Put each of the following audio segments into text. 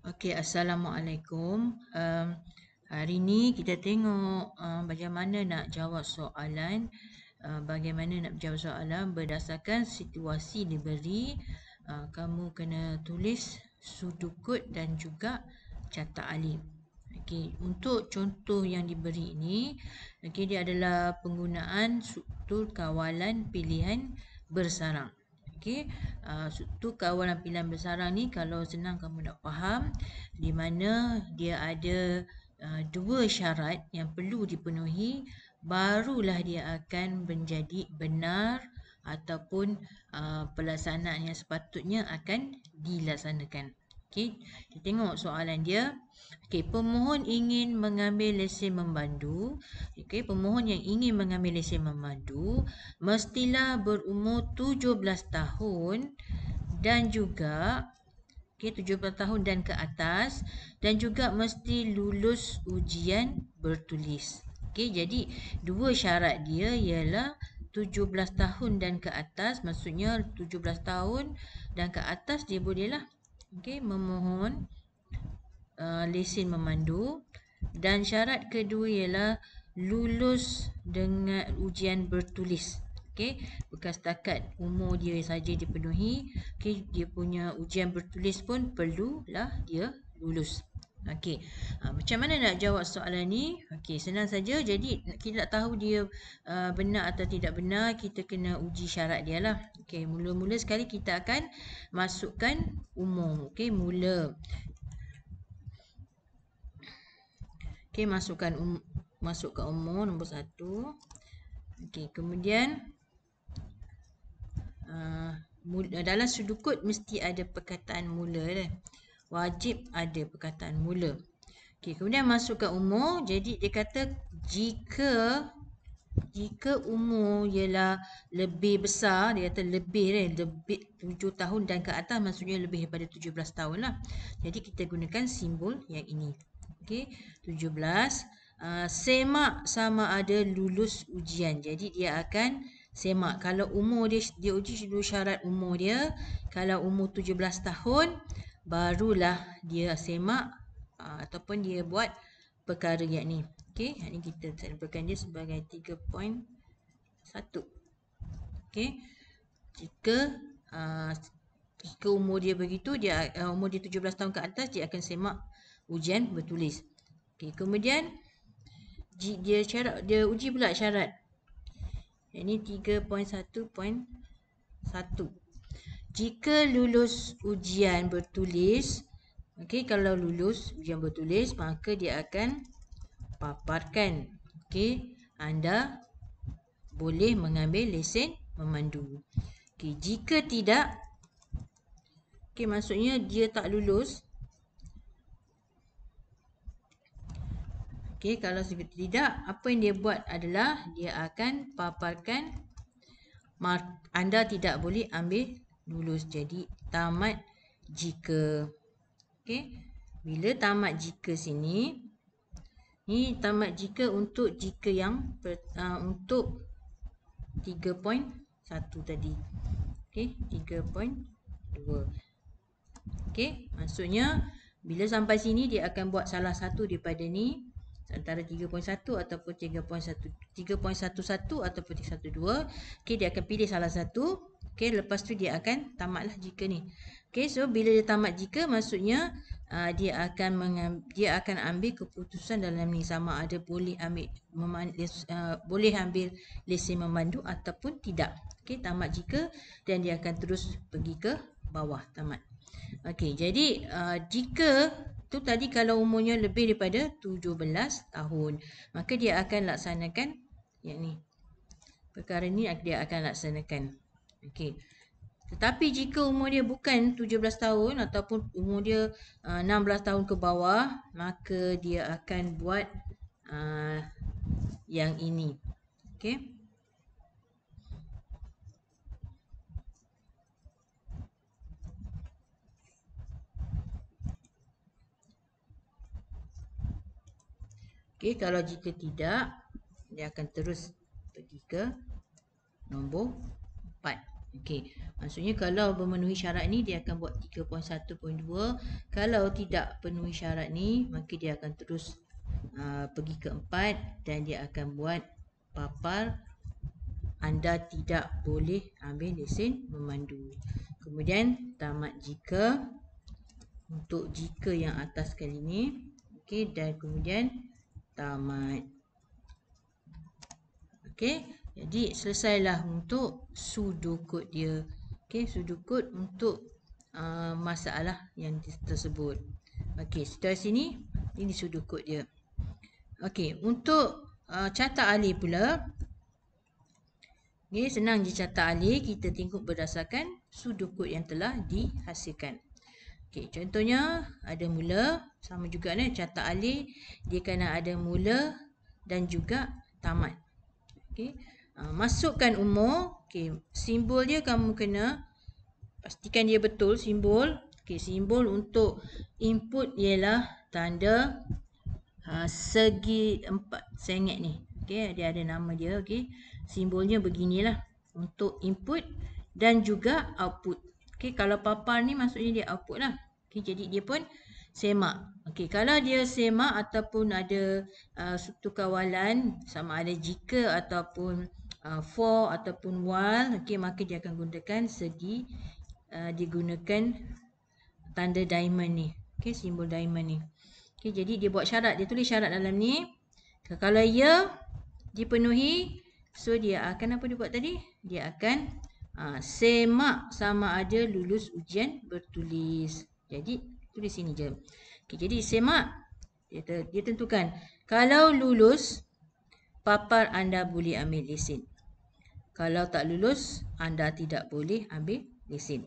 Okey, Assalamualaikum. Hari ni kita tengok bagaimana nak jawab soalan. Bagaimana nak jawab soalan berdasarkan situasi diberi. Kamu kena tulis sudukut dan juga catat alif. Okey, untuk contoh yang diberi ini, okey, dia adalah penggunaan struktur kawalan pilihan bersarang. Okey, struktur kawalan pilihan bersarang ni kalau senang kamu nak faham, di mana dia ada dua syarat yang perlu dipenuhi, barulah dia akan menjadi benar ataupun pelaksanaan yang sepatutnya akan dilaksanakan. Okey, kita tengok soalan dia. Okey, pemohon ingin mengambil lesen memandu. Okey, pemohon yang ingin mengambil lesen memandu mestilah berumur 17 tahun dan juga 17 tahun dan ke atas, dan juga mesti lulus ujian bertulis. Okey, jadi dua syarat dia ialah 17 tahun dan ke atas, maksudnya 17 tahun dan ke atas dia bolehlah memohon lesen memandu, dan syarat kedua ialah lulus dengan ujian bertulis. Okey, bukan setakat umur dia saja dipenuhi, okey, dia punya ujian bertulis pun perlulah dia lulus. Okey, macam mana nak jawab soalan ni? Okey, senang saja. Jadi kita nak tahu dia benar atau tidak benar, kita kena uji syarat dia lah. Okey, mula-mula sekali kita akan masukkan umur. Okey, mula. Okey, masukkan umur nombor 1. Okey, kemudian dalam sudukut mesti ada perkataan mula dah. Wajib ada perkataan mula. Okey, kemudian masukkan umur. Jadi dia kata jika umur ialah lebih besar, dia kata lebih 7 tahun dan ke atas, maksudnya lebih daripada 17 tahun lah. Jadi kita gunakan simbol yang ini. Okey, 17. Semak sama ada lulus ujian. Jadi dia akan semak. Kalau umur dia uji dulu syarat umur dia. Kalau umur 17 tahun, barulah dia semak ataupun dia buat perkara yang ni. Okey, ini kita sampaikan dia sebagai 3.1. Okey, jika umur dia begitu, umur dia 17 tahun ke atas, dia akan semak ujian bertulis. Okey, kemudian dia uji pula syarat. Ini 3.1.1. Jika lulus ujian bertulis, okey, kalau lulus ujian bertulis, maka dia akan paparkan. Okey, anda boleh mengambil lesen memandu. Okey, jika tidak, okey, maksudnya dia tak lulus. Okey, kalau tidak, apa yang dia buat adalah dia akan paparkan anda tidak boleh ambil lulus. Jadi tamat jika. Okey, bila tamat jika sini, ni tamat jika untuk jika yang untuk 3.1 tadi. Okey, 3.2. Okey, maksudnya bila sampai sini dia akan buat salah satu daripada ni, antara 3.1 ataupun 3.11 ataupun 3.12. Okey, dia akan pilih salah satu. Okey, lepas tu dia akan tamatlah jika ni. Okey, so bila dia tamat jika, maksudnya dia akan ambil keputusan dalam ni, sama ada boleh ambil lesen memandu ataupun tidak. Okey, tamat jika, dan dia akan terus pergi ke bawah tamat. Okey, jadi jika tu tadi kalau umurnya lebih daripada 17 tahun, maka dia akan laksanakan yang ni. Perkara ni dia akan laksanakan. Okey. Tetapi jika umur dia bukan 17 tahun ataupun umur dia 16 tahun ke bawah, maka dia akan buat yang ini. Okey. Okey, kalau jika tidak, dia akan terus pergi ke nombor 4. Okey, Maksudnya kalau memenuhi syarat ni dia akan buat 3.1.2. Kalau tidak penuhi syarat ni maka dia akan terus pergi ke 4 dan dia akan buat papar anda tidak boleh ambil lesen memandu. Kemudian tamat jika, untuk jika yang atas kali ni. Okey, dan kemudian tamat. Okey, jadi selesailah untuk sudukut dia. Okey, sudukut untuk masalah yang tersebut. Okey, situasi ni ini sudukut dia. Okey, untuk carta alih pula. Okay, senang je carta alih, kita tengok berdasarkan sudukut yang telah dihasilkan. Okay, contohnya ada mula, sama juga ni carta alih, dia kena ada mula dan juga tamat. Okay, masukkan umur, okay, simbol dia kamu kena pastikan dia betul simbol. Okay, simbol untuk input ialah tanda segi 4 sengit ni. Okay, dia ada nama dia. Okay, simbolnya beginilah untuk input dan juga output. Okay, kalau papar ni maksudnya dia output lah. Okay, jadi dia pun semak. Okay, kalau dia semak ataupun ada struktur kawalan sama ada jika ataupun for ataupun while, okay, maka dia akan gunakan segi digunakan tanda diamond ni. Okay, simbol diamond ni. Okay, jadi dia buat syarat. Dia tulis syarat dalam ni. Kalau ya dipenuhi, so dia akan apa dia buat tadi? Dia akan semak sama ada lulus ujian bertulis. Jadi tulis sini je. Okay, jadi semak dia tentukan kalau lulus papar anda boleh ambil lesen. Kalau tak lulus anda tidak boleh ambil lesen.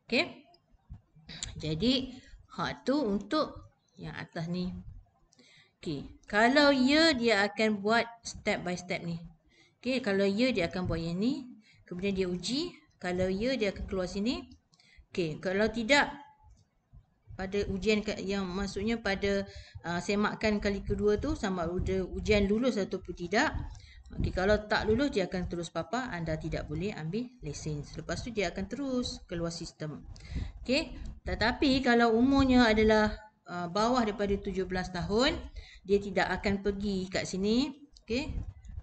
Okay. Jadi hak tu untuk yang atas ni. Okey, kalau ya dia akan buat step by step ni. Okey, kalau ya dia akan buat yang ni, kemudian dia uji. Kalau ya dia akan keluar sini. Okey, kalau tidak pada ujian yang maksudnya pada semakan kali kedua tu sama ada ujian lulus ataupun tidak. Okey, kalau tak lulus dia akan terus papar anda tidak boleh ambil lesen. Selepas tu dia akan terus keluar sistem. Okey, tetapi kalau umurnya adalah bawah daripada 17 tahun, dia tidak akan pergi kat sini. Okey,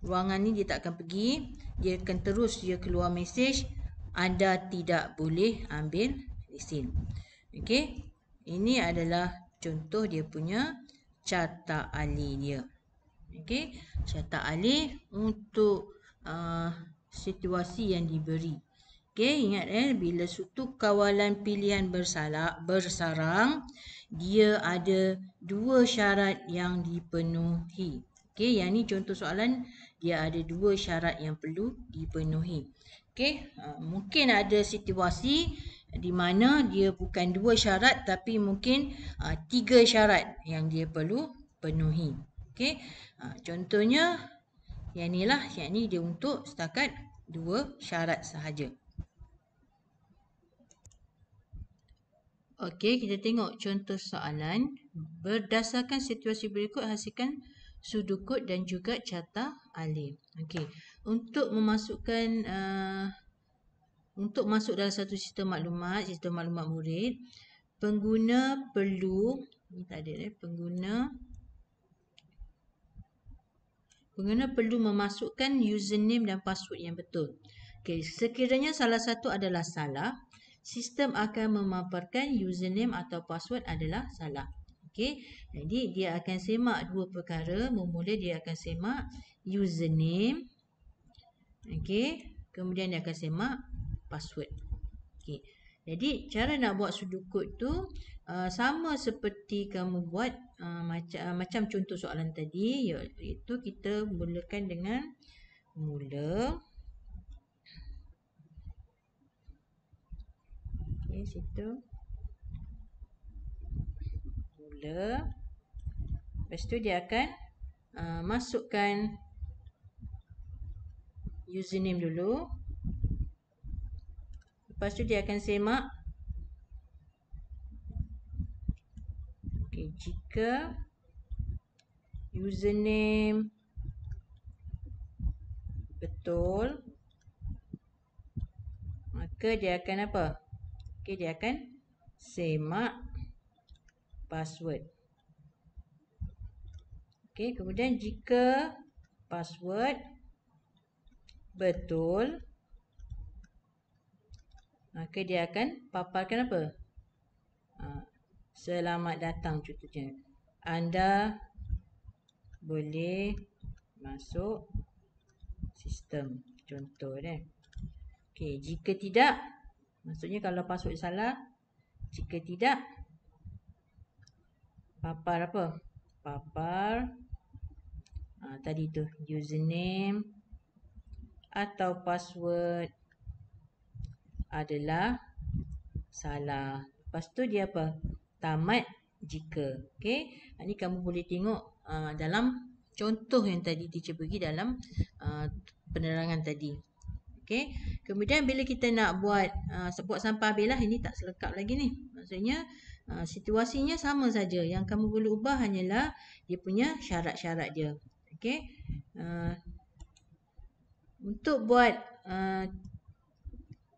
ruangan ni dia tak akan pergi. Dia akan terus dia keluar mesej anda tidak boleh ambil lesen. Okey, ini adalah contoh dia punya carta alih dia. Okey, carta alih untuk situasi yang diberi. Okey, ingat bila struktur kawalan pilihan bersarang, dia ada dua syarat yang dipenuhi. Okey, yang ni contoh soalan, dia ada dua syarat yang perlu dipenuhi. Okey, mungkin ada situasi di mana dia bukan dua syarat tapi mungkin tiga syarat yang dia perlu penuhi. Okey, contohnya yang ni lah, yang ni dia untuk setakat dua syarat sahaja. Okey, kita tengok contoh soalan. Berdasarkan situasi berikut, hasilkan sudukut dan juga carta alih. Okey, untuk memasukkan untuk masuk dalam satu sistem maklumat murid, pengguna perlu ni tak ada pengguna perlu memasukkan username dan password yang betul. Okey, sekiranya salah satu adalah salah, sistem akan memaparkan username atau password adalah salah. Okey, jadi dia akan semak dua perkara. Mula dia akan semak username. Okey, kemudian dia akan semak password. Okey, jadi cara nak buat sudukut tu sama seperti kamu buat macam contoh soalan tadi, iaitu kita mulakan dengan mula. Okey, situ mula. Lepas tu dia akan masukkan username dulu. Lepas tu dia akan semak. Okey, jika username betul, maka dia akan apa? Okey, dia akan semak password. Okey, kemudian jika password betul, maka dia akan paparkan apa? Selamat datang contohnya. Anda boleh masuk sistem. Contoh kan. Okey, jika tidak, maksudnya kalau password salah, jika tidak, papar apa? Papar tadi tu username atau password adalah salah. Lepas tu dia apa? Tamat jika. Okey. Ni kamu boleh tengok dalam contoh yang tadi teacher bagi dalam penerangan tadi. Okey. Kemudian bila kita nak buat sampai habis lah, ini tak selengkap lagi ni. Maksudnya situasinya sama saja. Yang kamu boleh ubah hanyalah dia punya syarat-syarat dia. Okey. Untuk buat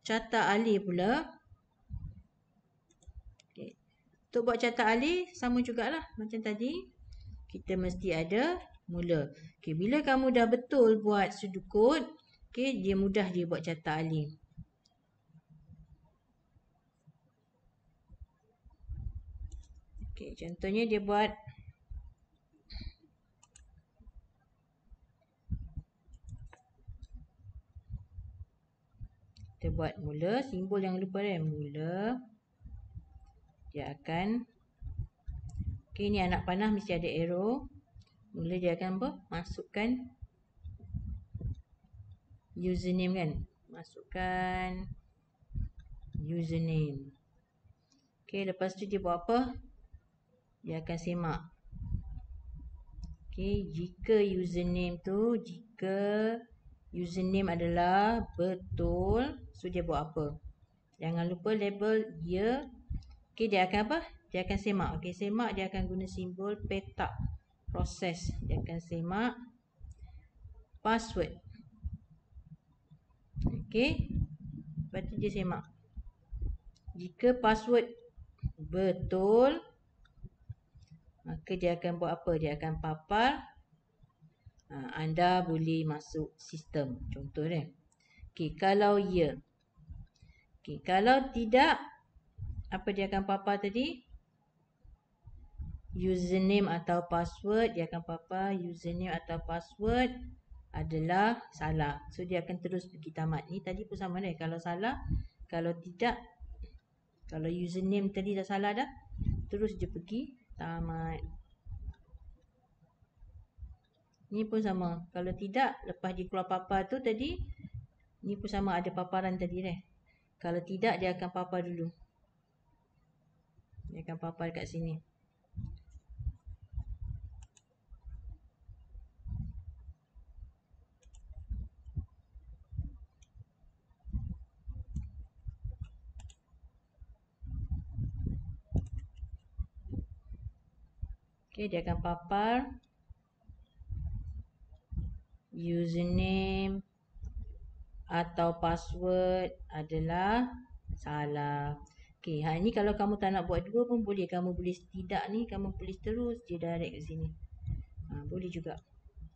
carta alih pula. Okay. Untuk buat carta alih sama jugalah macam tadi. Kita mesti ada mula. Okay, bila kamu dah betul buat sudut, okay, dia mudah dia buat carta alih. Okay, contohnya dia buat mula, simbol yang lupa mula. Dia akan ni anak panah mesti ada arrow. Mula dia akan apa? Masukkan username kan. Masukkan username. Okey, lepas tu dia buat apa? Dia akan semak. Okey, jika username adalah betul, so dia buat apa? Jangan lupa label ya. Okey, dia akan apa? Dia akan semak. Okey, semak dia akan guna simbol petak proses. Dia akan semak password. Okey. Lepas tu dia semak. Jika password betul, maka dia akan buat apa? Dia akan papar anda boleh masuk sistem. Contoh dia. Okey, kalau ya. Okey, kalau tidak, apa dia akan papar tadi? Username atau password. Dia akan papar username atau password adalah salah. So dia akan terus pergi tamat. Ni tadi pun sama dah. Kalau salah, kalau tidak, kalau username tadi dah salah dah, terus dia pergi tamat. Ni pun sama. Kalau tidak, lepas dia keluar papar tu tadi, ni pun sama ada paparan tadi dah. Kalau tidak, dia akan papar dulu. Dia akan papar kat sini. Okey, dia akan papar username atau password adalah salah. Okey, ni kalau kamu tak nak buat dua pun boleh. Kamu boleh tidak ni, kamu boleh terus je direct kat sini. Boleh juga.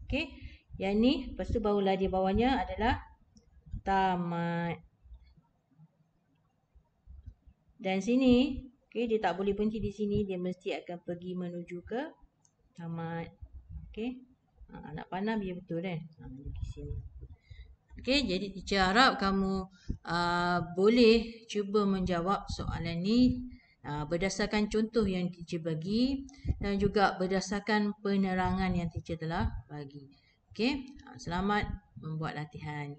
Okey, yang ni, lepas tu barulah di bawahnya adalah tamat. Dan sini, okey, dia tak boleh berhenti di sini. Dia mesti akan pergi menuju ke tamat. Okey. Anak panah biar betul kan. Di sini. Okey, jadi teacher harap kamu boleh cuba menjawab soalan ni berdasarkan contoh yang teacher bagi dan juga berdasarkan penerangan yang teacher telah bagi. Okey, selamat membuat latihan.